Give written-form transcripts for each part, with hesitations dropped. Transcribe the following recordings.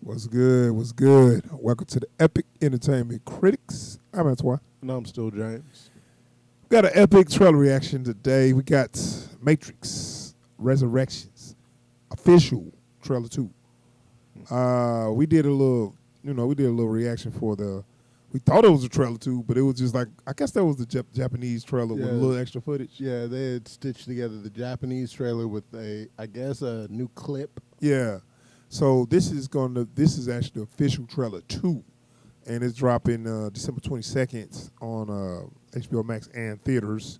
What's good? What's good? Welcome to the Epic Entertainment Critics. I'm Antoine. And I'm still James. Got an epic trailer reaction today. We got Matrix Resurrections official trailer 2. We did a little, reaction for the. We thought it was a trailer 2, but it was just like I guess that was the Japanese trailer with a little extra footage. Yeah, they had stitched together the Japanese trailer with a new clip. Yeah. So this is actually the official trailer 2, and it's dropping December 22nd on HBO Max and theaters.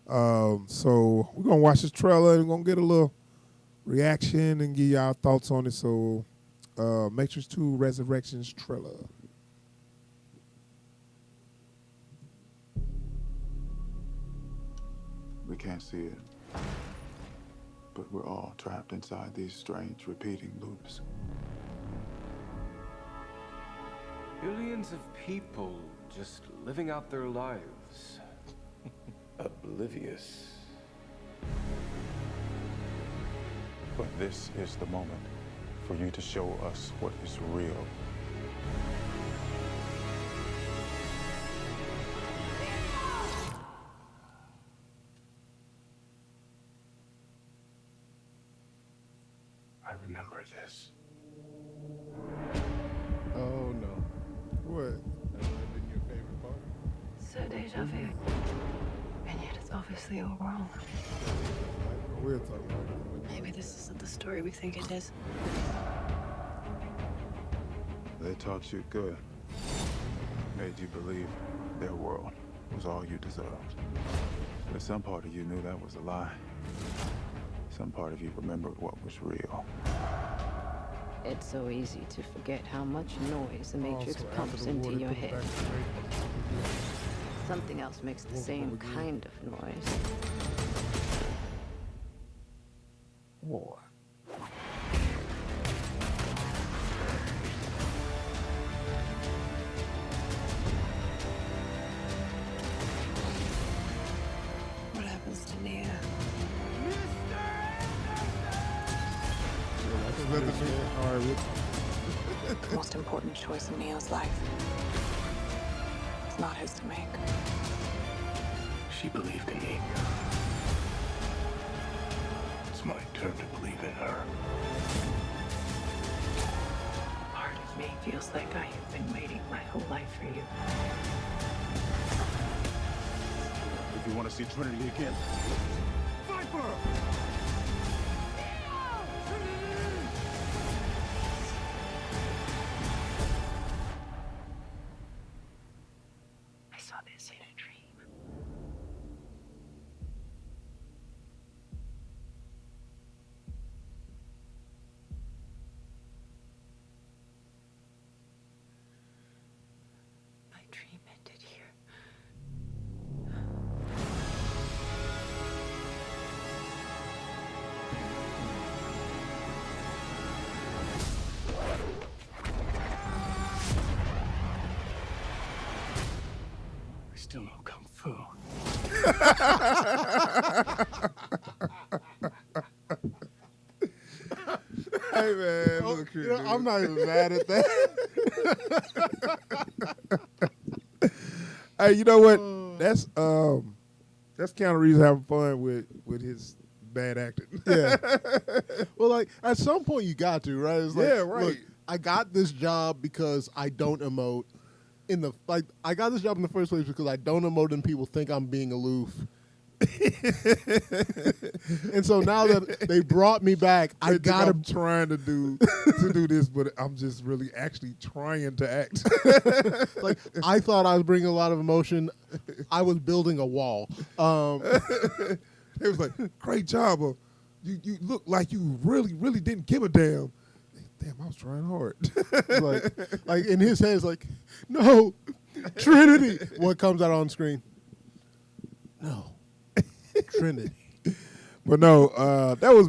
So we're gonna watch this trailer and we're gonna get a little reaction and give y'all thoughts on it. So Matrix 2 Resurrections trailer. We can't see it, but we're all trapped inside these strange repeating loops. Billions of people just living out their lives. Oblivious. But this is the moment for you to show us what is real. I remember this. Oh no. What? That might have been your favorite part. So deja vu. And yet it's obviously all wrong. We'll talk about it. Maybe this isn't the story we think it is. They taught you good. Made you believe their world was all you deserved. But some part of you knew that was a lie. Some part of you remembered what was real. It's so easy to forget how much noise the Matrix Also, after pumps the into war, they your put it head. back to the Something else makes the same kind of noise. War. What happens to Nia? All right, The most important choice in Neo's life. It's not his to make. She believed in me. It's my turn to believe in her. Part of me feels like I have been waiting my whole life for you. If you want to see Trinity again, fight for her! I saw this in a dream. My dream ended here. We still know Kung Fu. Hey man, Oh, look here, you know, dude. I'm not even mad at that. Hey, you know what? That's Keanu Reeves having fun with his bad acting. Yeah. Well, like at some point you got to, right? It's like, Yeah, right. Look, I got this job because I don't emote. I got this job in the first place because I don't emote and people think I'm being aloof. And so now that they brought me back, I They think gotta. I'm trying to do this, but I'm just really actually trying to act. Like I thought I was bringing a lot of emotion. I was building a wall. It was like, great job. You look like you really didn't give a damn. Damn, I was trying hard. like in his head, it's like, no, Trinity. What comes out on screen? No, Trinity. But no, that was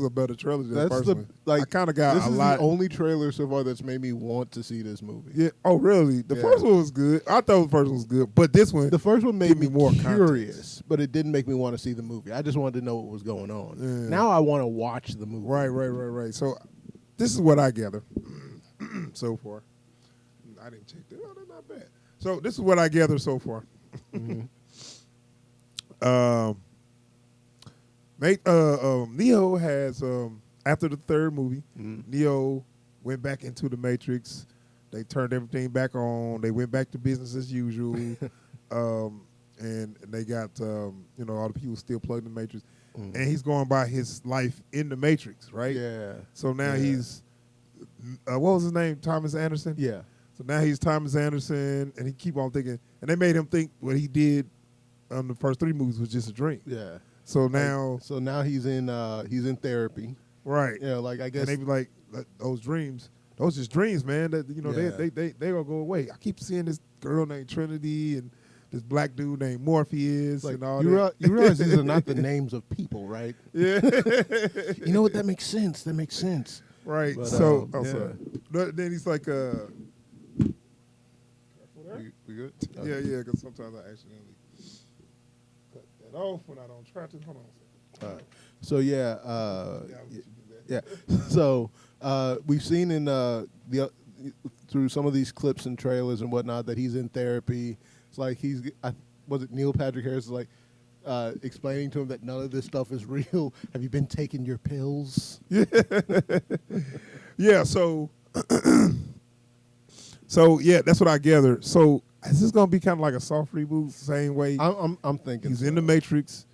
a better trailer than the That's first the one. like. I kind of got this a is lot. the only trailer so far that's made me want to see this movie. Yeah. Oh, really? The Yeah. first one was good. I thought the first one was good, but this one, The first one made Give me me more curious, but it didn't make me want to see the movie. I just wanted to know what was going on. Yeah. Now I want to watch the movie. right. So this is what I gather so far. I didn't check that. Oh, that's not bad. So this is what I gather so far. Neo has after the third movie, Neo went back into the Matrix. They turned everything back on. They went back to business as usual, and they got all the people still plugged in the Matrix, and he's going by his life in the Matrix, right? Yeah. So now he's what was his name? Thomas Anderson. Yeah. So now he's Thomas Anderson, and he keep on thinking, and they made him think what he did on the first three movies was just a dream. Yeah. So now, So now he's in therapy. right? Yeah, like I guess And they be like, those dreams, those just dreams, man. That Yeah. they gonna go away. I keep seeing this girl named Trinity and this black dude named Morpheus like and all you, that. you realize these are not the names of people, right? Yeah, You know what? That makes sense. That makes sense. right. But, So, yeah. sorry. But then he's like, We good? yeah, because sometimes I accidentally cut that off when I don't try to. Hold on a second. So yeah, Yeah, I'll let you do that. yeah. So we've seen in through some of these clips and trailers and whatnot that he's in therapy. It's like was it Neil Patrick Harris is like explaining to him that none of this stuff is real. Have you been taking your pills? Yeah, so yeah, that's what I gathered. So is this gonna be kind of like a soft reboot, same way? I'm thinking He's so. in the Matrix.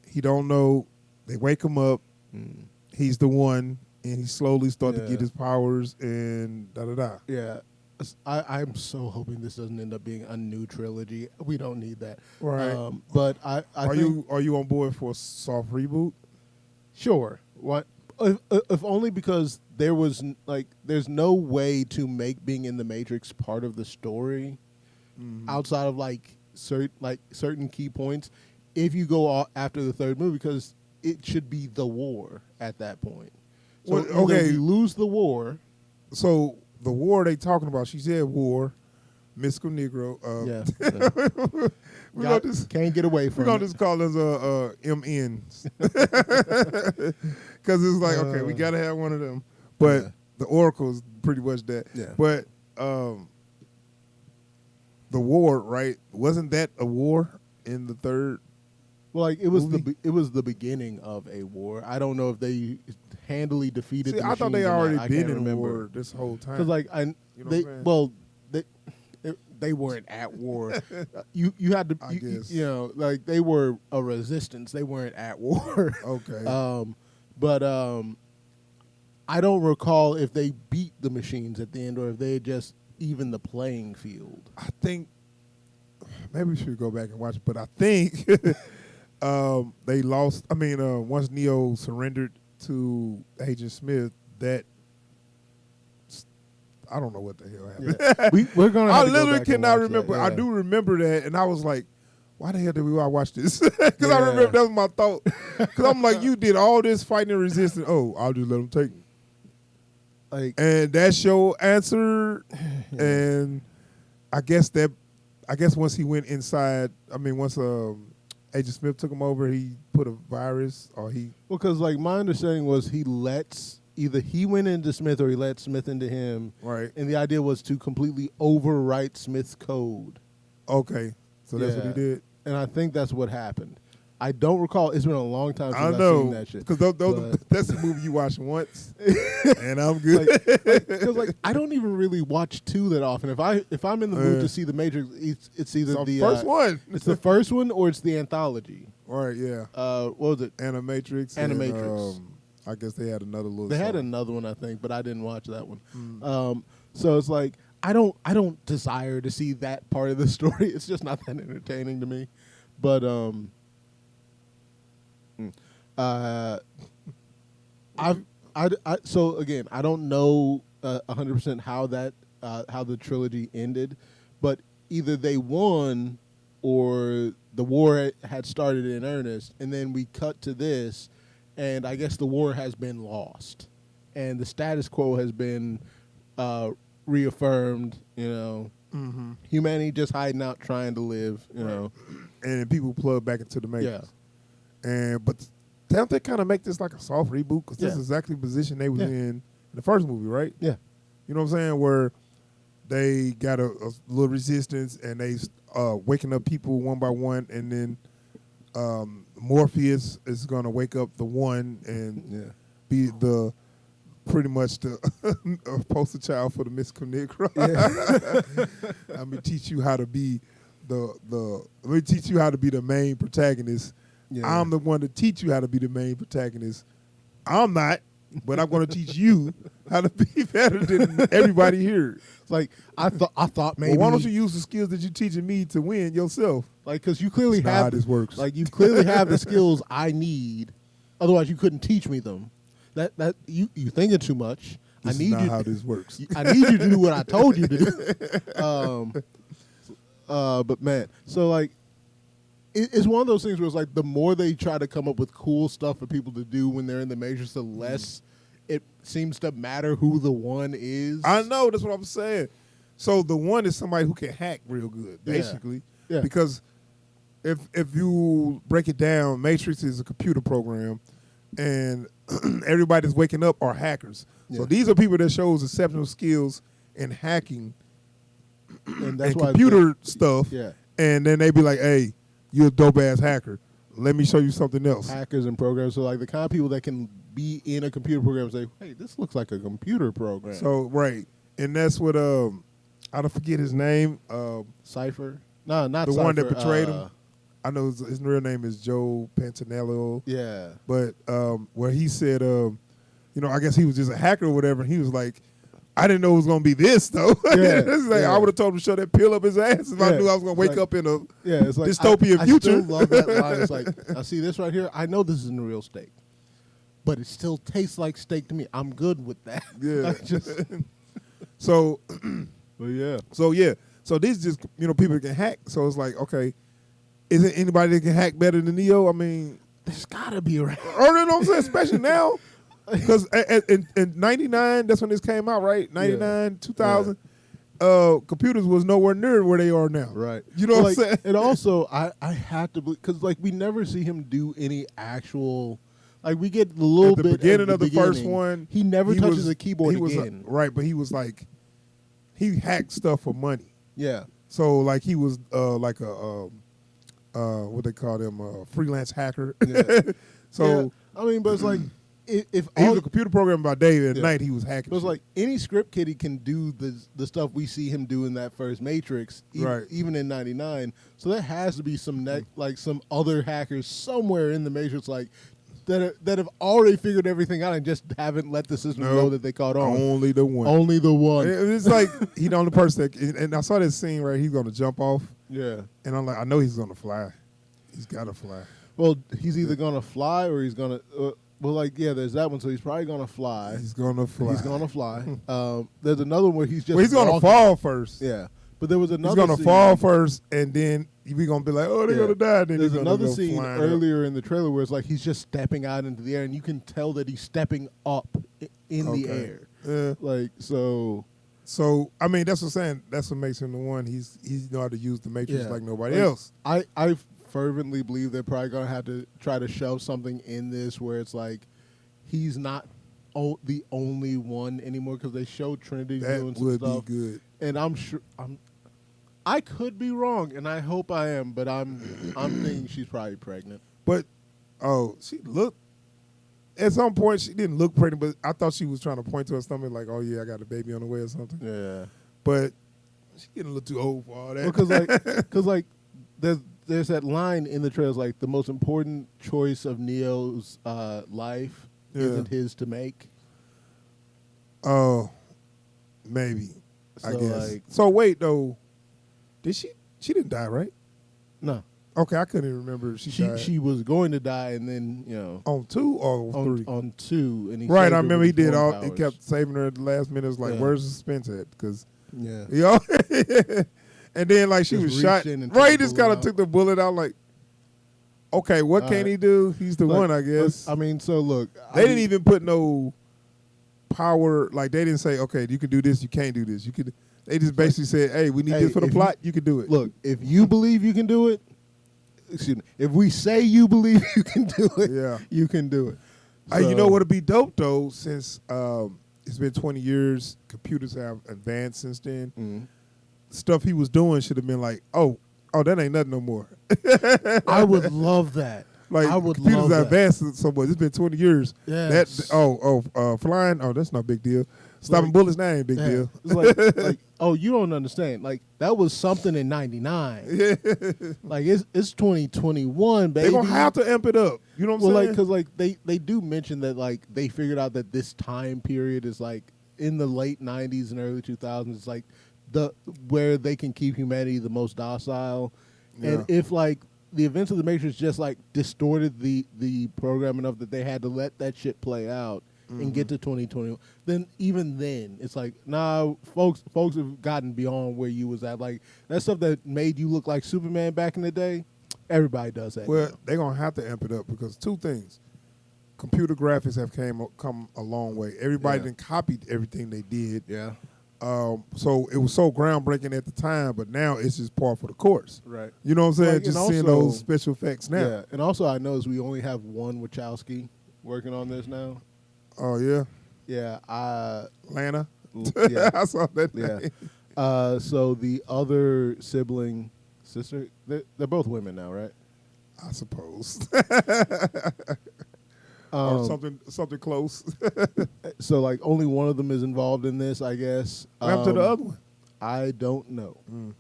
He don't know. They wake him up. He's the one, and he slowly start to Yeah. get his powers and da da da. Yeah. I'm so hoping this doesn't end up being a new trilogy. We don't need that. Right. But I Are think, you on board for a soft reboot? sure. What? If only because there's no way to make being in the Matrix part of the story outside of certain key points. If you go after the third movie, because it should be the war at that point. So Well, either okay. we lose the war. So the war they talking about? She said war, mystical Negro. Yeah. We're gonna just Can't get away we're from gonna it. just call us MNs because it's like okay, we gotta have one of them. But Yeah. the Oracle is pretty much that. Yeah. But the war, right? Wasn't that a war in the third? Well, like it was movie? it was the beginning of a war. I don't know if they handily defeated. See, the I thought machines they or not. already I been can't in remember. war this whole time. Because like know what I'm they saying? well they weren't at war. You had to I guess. you know like they were a resistance. They weren't at war. Okay. But I don't recall if they beat the machines at the end or if they just even the playing field. I think maybe we should go back and watch it, but I think they lost. I mean, once Neo surrendered to Agent Smith, that I don't know what the hell happened. Yeah. We're gonna. I Have to go literally back and cannot watch that, remember. I yeah. do remember that, and I was like, "Why the hell did we watch this?" Because I Yeah. remember that was my thought. Because I'm like, "You did all this fighting and resisting. Oh, I'll just let them take me." Like And that's your answer. And I guess once he went inside, once Agent Smith took him over, he put a virus or he. Well, because like my understanding was either he went into Smith or he let Smith into him, Right. and the idea was to completely overwrite Smith's code. Okay. So that's what he Yeah. did. And I think that's what happened. I don't recall. It's been a long time since I I've seen know. that shit. Because But- that's the movie you watch once. And I'm good. Because I don't even really watch 2 that often. If I'm in the mood to see the Matrix, it's either So the first one. It's the first one or it's the anthology. Right, yeah. What was it? Animatrix. and, Animatrix. I guess they had another little. They had song. another one, I think, but I didn't watch that one. So it's like I don't desire to see that part of the story. It's just not that entertaining to me. But so again, I don't know 100% how the trilogy ended, but either they won or the war had started in earnest, and then we cut to this, and I guess the war has been lost, and the status quo has been reaffirmed. You know, humanity just hiding out, trying to live. You know, And people plug back into the Matrix. But don't they kind of make this like a soft reboot? Because this Yeah. is exactly the position they was Yeah. in the first movie, right? Yeah. You know what I'm saying? Where they got a little resistance and they waking up people one by one, and then Morpheus is gonna wake up the one and be the pretty much the poster child for the mystical Negro. I'm gonna teach you how to be let me teach you how to be the main protagonist. Yeah. I'm the one to teach you how to be the main protagonist. I'm not, but I'm going to teach you how to be better than everybody here. It's like I thought maybe. Well, why don't you use the skills that you're teaching me to win yourself? Like, because you clearly That's not have how this works. Like, you clearly have the skills I need. Otherwise, you couldn't teach me them. That you thinking too much. This I need is not you. how this works. I need you to do what I told you to do. But man, so like, it's one of those things where it's like the more they try to come up with cool stuff for people to do when they're in the Matrix, the less it seems to matter who the one is. I know, that's what I'm saying. So the one is somebody who can hack real good, Yeah. basically. Yeah. Because if you break it down, Matrix is a computer program, and everybody that's waking up are hackers. Yeah. So these are people that shows exceptional skills in hacking and that's and why computer stuff. Yeah. And then they be like, hey, you're a dope ass hacker. Let me show you something else. hackers and programs. So like the kind of people that can be in a computer program and say, hey, this looks like a computer program. So right. And that's what I don't forget his name. Cypher? No, not the Cypher. one that betrayed him. I know his real name is Joe Pantanello. Yeah. But where he said, I guess he was just a hacker or whatever. And he was like, I didn't know it was going to be this, though. Yeah, It's like, yeah. I would have told him to shove that pill up his ass if I Yeah, knew I was going to it's wake like- up in a It's like dystopian I future. still love that line. It's like, I see this right here. I know this isn't real steak, but it still tastes like steak to me. I'm good with that. Yeah. Like, just, So, but yeah. So these just, people that can hack. So it's like, okay, is there anybody that can hack better than Neo? I mean, There's gotta be around. you know what I'm saying? Especially now. Because in 99, that's when this came out, right? 99, 2000. Computers was nowhere near where they are now. Right. You know what I'm Like, saying? And also, I have to believe, because like we never see him do any actual, like we get a little At the bit beginning at of the first beginning. one, He never he touches was- a keyboard he was, again. right, but he was like, he hacked stuff for money. Yeah. So like he was like a what they call them, a freelance hacker. Yeah. So Yeah. I mean, but it's like if he all, was a computer programmer by day. At Yeah. night he was hacking. but it's shit. like any script kiddie can do the stuff we see him do in that first Matrix, Right. even in '99. So there has to be some like some other hackers somewhere in the Matrix, like that have already figured everything out and just haven't let the system No. know that they caught on. only the one. Only the one. It's like he the only person that, and I saw this scene where he's gonna jump off, Yeah. and I'm like, I know he's gonna fly. He's gotta fly. Well, he's either gonna fly or he's gonna. There's that one. So he's probably gonna fly. He's gonna fly. He's gonna fly. There's another one where he's just. Well, he's gonna walking. fall first. Yeah, but there was He's another. gonna scene- fall first, and then we gonna be like, oh, they're Yeah. gonna die. Then There's he's gonna another go scene flying up. earlier in the trailer where it's like he's just stepping out into the air, and you can tell that he's stepping up in the Okay. air. Yeah. Like so. So I mean, that's what I'm saying. That's what makes him the one. He's know how to use the Matrix Yeah. like nobody Like, else. I fervently believe they're probably gonna have to try to shove something in this where it's like he's not the only one anymore, because they show Trinity That doing some would be stuff, good. and I'm sure I could be wrong, and I hope I am, but I'm thinking she's probably pregnant. But she looked. At some point, she didn't look pregnant, but I thought she was trying to point to her stomach, like, "Oh yeah, I got a baby on the way" or something. Yeah. But she getting a little too old for all that. Because there's that line in the trailers, like the most important choice of Neo's life isn't his to make. Oh, maybe. I So, guess. like- So wait though, did she? She didn't die, right? No, Okay, I couldn't even remember if she died. she was going to die, and then on 2 or 3. on 2, and he Right, saved I her remember with he did his all. form He powers. kept saving her at the last minute. It was like, Yeah. where's the suspense at? Because Yeah. and then like she Just was reached shot. in and took Right, he the just bullet kind of out. took the bullet out. Like, okay, what All can right. he do? He's the Like, one, I guess. I mean, so look, They didn't even put no power. Like they didn't say, okay, you can do this, you can't do this. You could. They just basically said, hey, we need Hey, this for the if you- plot. You can do it. look. If you believe you can do it, excuse me. If we say you believe you can do it, Yeah. you can do it. You know So- what would be dope though, since it's been 20 years. Computers have advanced since then. Mm-hmm. Stuff he was doing should have been like, oh, that ain't nothing no more. I would love that. Like I would computers love have that. advanced so much. It's been 20 years. Yes. Flying. Oh, that's not a big deal. Stopping bullets, that ain't a big Yeah. deal. It's like, oh, you don't understand. Like that was something in '99. Yeah. Like it's 2021, baby. They're gonna have to amp it up. You know what I'm Well, saying? like, cause like they do mention that like they figured out that this time period is like in the late '90s and early 2000s. It's like where they can keep humanity the most docile, and Yeah. if like the events of the Matrix just like distorted the program enough that they had to let that shit play out and get to 2021, then even then it's like, nah, folks have gotten beyond where you was at. Like that stuff that made you look like Superman back in the day, everybody does that. Well, now. they're gonna have to amp it up because two things: computer graphics have come a long way. Everybody Yeah. then copied everything they did. Yeah. So it was so groundbreaking at the time, but now it's just par for the course. Right. You know what I'm saying? Like, and just seeing also- those special effects now. Yeah, and also I noticed we only have one Wachowski working on this now. Oh yeah, Yeah, Lana. yeah, I saw that. yeah. Name. So the other sibling sister, they're both women now, right? I suppose. Um, or something close. So like only one of them is involved in this, I guess. What happened to the other one? I don't know.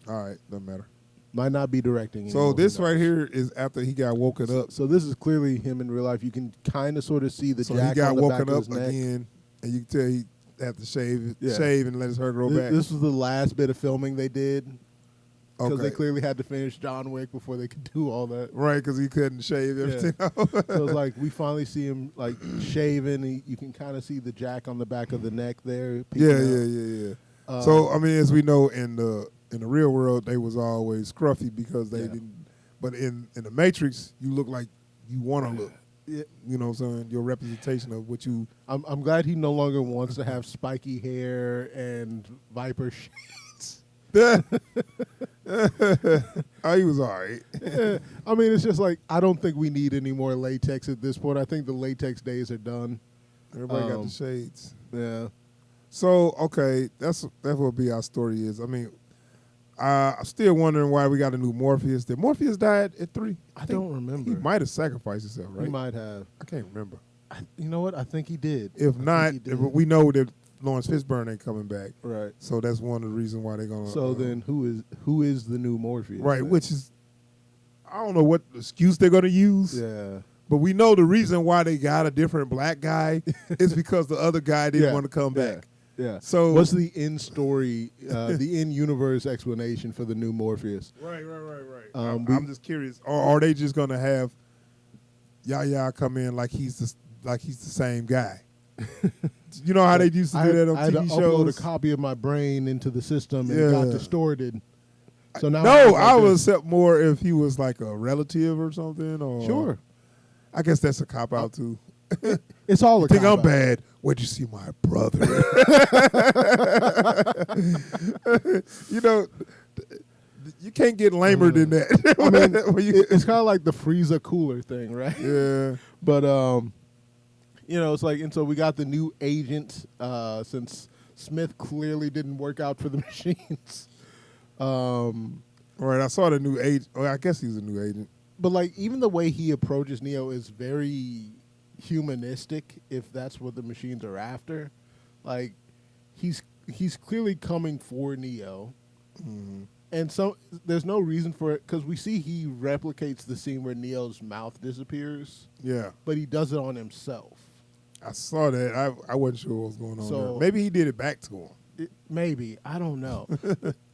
All right, doesn't matter. Might not be directing. So anymore, who this knows? right here is after he got woken up. So this is clearly him in real life. You can kind of sort of see the So jack he got on the back woken of up his neck. again, and you can tell he had to shave Yeah. and let his hair grow back. This was the last bit of filming they did because Okay. they clearly had to finish John Wick before they could do all that. Right, because he couldn't shave everything off. So it's like we finally see him like shaven. You can kind of see the jack on the back of the neck there. peeking Yeah. out. So I mean, as we know in the real world, they was always scruffy because they Yeah. didn't. But in the Matrix, you look like you want to look. Yeah. You know what I'm saying? Your representation of what you. I'm glad he no longer wants to have spiky hair and viper shades. He was all right. Yeah. I mean, it's just like I don't think we need any more latex at this point. I think the latex days are done. Everybody got the shades. Yeah. So okay, that will be our story is. I mean, I'm still wondering why we got a new Morpheus. Did Morpheus die at 3? I don't remember. He might have sacrificed himself, right? He might have. I can't remember. You know what? I think he did. If I not, think he did. we know that Lawrence Fishburne ain't coming back. Right. So that's one of the reasons why they're gonna. So then, who is the new Morpheus? right, then? which is, I don't know what excuse they're gonna use. Yeah. But we know the reason why they got a different black guy is because the other guy didn't Yeah, want to come yeah. back. Yeah. So- what's the in story, the in universe explanation for the new Morpheus? Right. we- I'm just curious. Or are they just gonna have Yahya come in like he's the same guy? You know how they used to do that on I had to TV upload shows? a copy of my brain into the system and it Yeah. got distorted. So now No, I'm I like would this. accept more if he was like a relative or something. Or Sure. I guess that's a cop out too. It's all a You think I'm cop-out. bad? Where'd you see my brother? You know, you can't get lamer than that. I mean, When you- it's kind of like the Frieza cooler thing, right? yeah. But you know, it's like, and so we got the new agent since Smith clearly didn't work out for the machines. All right, I saw the new agent. Oh, I guess he's a new agent. But like, even the way he approaches Neo is very humanistic, if that's what the machines are after. Like, he's clearly coming for Neo, and so there's no reason for it because we see he replicates the scene where Neo's mouth disappears, Yeah, but he does it on himself. I saw that. I wasn't sure what was going on. So- there. Maybe he did it back to him. Maybe, I don't know.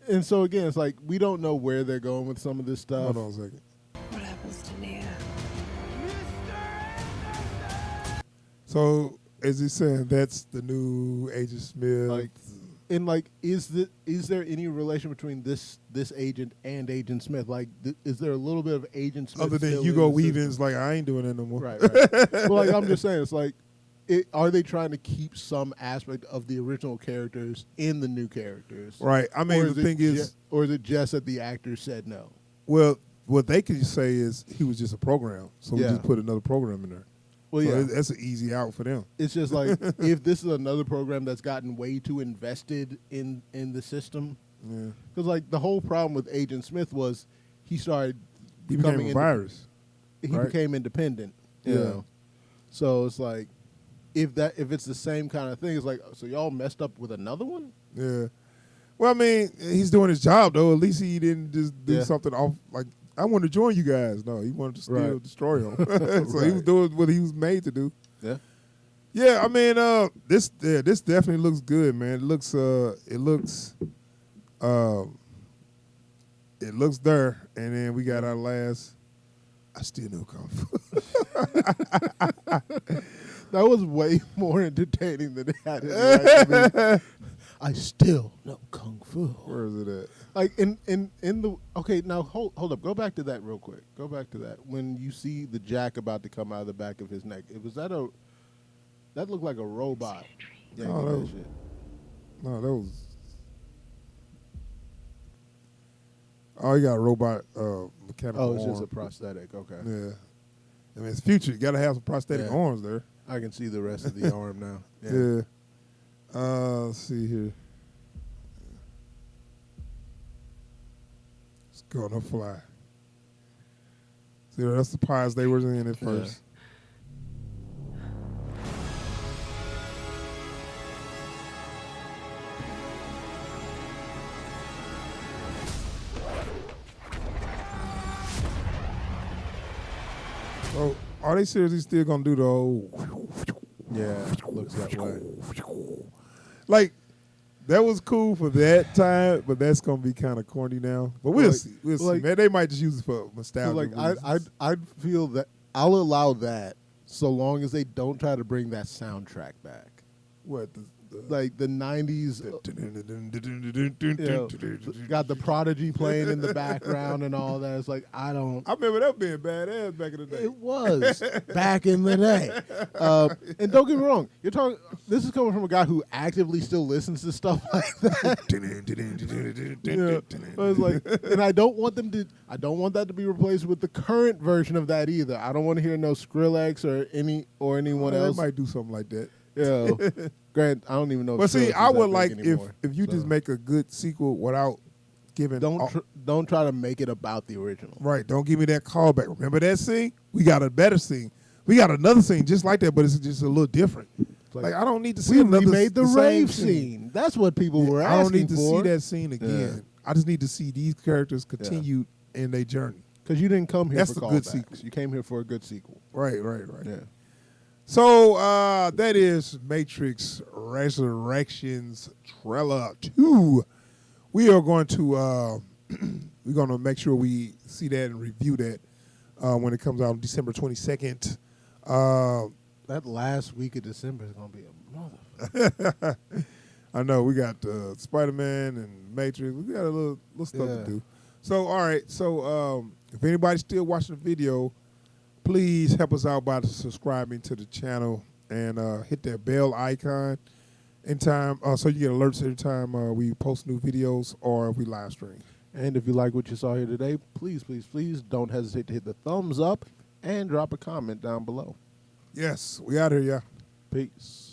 And so again, it's like we don't know where they're going with some of this stuff. Hold on a second. What happens to Nia? So is he saying that's the new Agent Smith? Like, and like, is there any relation between this agent and Agent Smith? Like, is there a little bit of Agent Smith other than still Hugo in the system? Weaving's like, I ain't doing that no more. Right. Well, like I'm just saying, it's like, are they trying to keep some aspect of the original characters in the new characters? Right. I mean, the thing is, or is it just that the actors said no? well, what they could say is he was just a program, so we Yeah. just put another program in there. Well, So yeah. that's an easy out for them. It's just like if this is another program that's gotten way too invested in the system, Yeah. because like the whole problem with Agent Smith was he started He became becoming a virus. he right? became independent. You Yeah. know? So it's like if it's the same kind of thing, it's like so y'all messed up with another one. Yeah. Well, I mean, he's doing his job though. At least he didn't just do Yeah. something off like I want to join you guys. No, he wanted to still Right. destroy him. So he was Right. doing what he was made to do. Yeah. Yeah, I mean, this definitely looks good, man. It looks there, and then we got our last. I still know Kung Fu. That was way more entertaining than it had any right to be. I still know Kung Fu. Where is it at? Like in the okay, now hold up. Go back to that real quick. Go back to that. When you see the jack about to come out of the back of his neck, that looked like a robot. yanking Oh, that shit. No, that was. Oh, you got a robot mechanical Oh, it's arm. just a prosthetic. Okay. Yeah. I mean, it's future. You got to have some prosthetic Yeah. arms there. I can see the rest of the arm now. Yeah. Let's see here. It's gonna fly. See, that's the pies they were in at first. So, are they seriously still gonna do the whole? Yeah, looks that way. Like, that was cool for that time, but that's gonna be kind of corny now. But we'll Like- see. We'll see. like- Man, they might just use it for nostalgia. So like reasons. I'd feel that I'll allow that so long as they don't try to bring that soundtrack back. What the Like the 90s, got the Prodigy playing in the background and all that. It's like I don't. I remember that being badass back in the day. It was back in the day. And don't get me wrong, you're talking. This is coming from a guy who actively still listens to stuff like that. But it's like, and I don't want them to. I don't want that to be replaced with the current version of that either. I don't want to hear no Skrillex or anyone They else. might do something like that. Yeah. Grant, I don't even know. But if see, Skrillex is I that would big like anymore. if you just So, make a good sequel without giving don't try to make it about the original. right. Don't give me that callback. Remember that scene? We got a better scene. We got another scene just like that, but it's just a little different. Like I don't need to see We another. remade the same rave scene. That's what people were asking I don't need to for. see that scene again. I just need to see these characters continue in their journey. Because you didn't come here That's for a good callbacks. sequel. You came here for a good sequel. Right. Yeah. So that is Matrix Resurrections trailer 2. We are going to we're going to make sure we see that and review that when it comes out on December 22nd. That last week of December is going to be a motherfucker. I know we got Spider-Man and Matrix. We got a little stuff to do. So all right. So if anybody's still watching the video, please help us out by subscribing to the channel and hit that bell icon in time so you get alerts every time we post new videos or if we live stream. And if you like what you saw here today, please, please, please don't hesitate to hit the thumbs up and drop a comment down below. Yes, we out here, y'all. Peace.